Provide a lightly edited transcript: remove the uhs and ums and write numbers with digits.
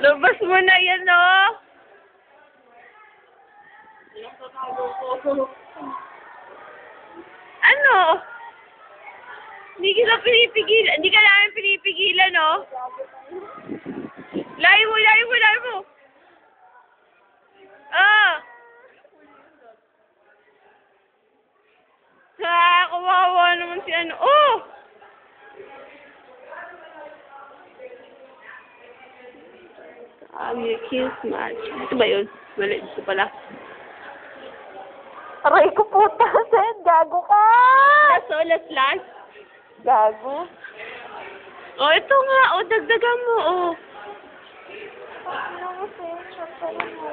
Labas mo na yan, oh. Ano? Hindi kita pinipigilan. Hindi ka namin pinipigilan, oh. Layo mo, layo mo, layo mo. Ah. Kawawa naman si ano. Oh! Kiss match. Ito ba yun? Mali, ito pala. Aray ko puta, Sen. Gago ka! Last last. Gago. Oh, ito nga. Oh, dagdagan mo, oh. Ano mo, Sen? Shot ka lang mo.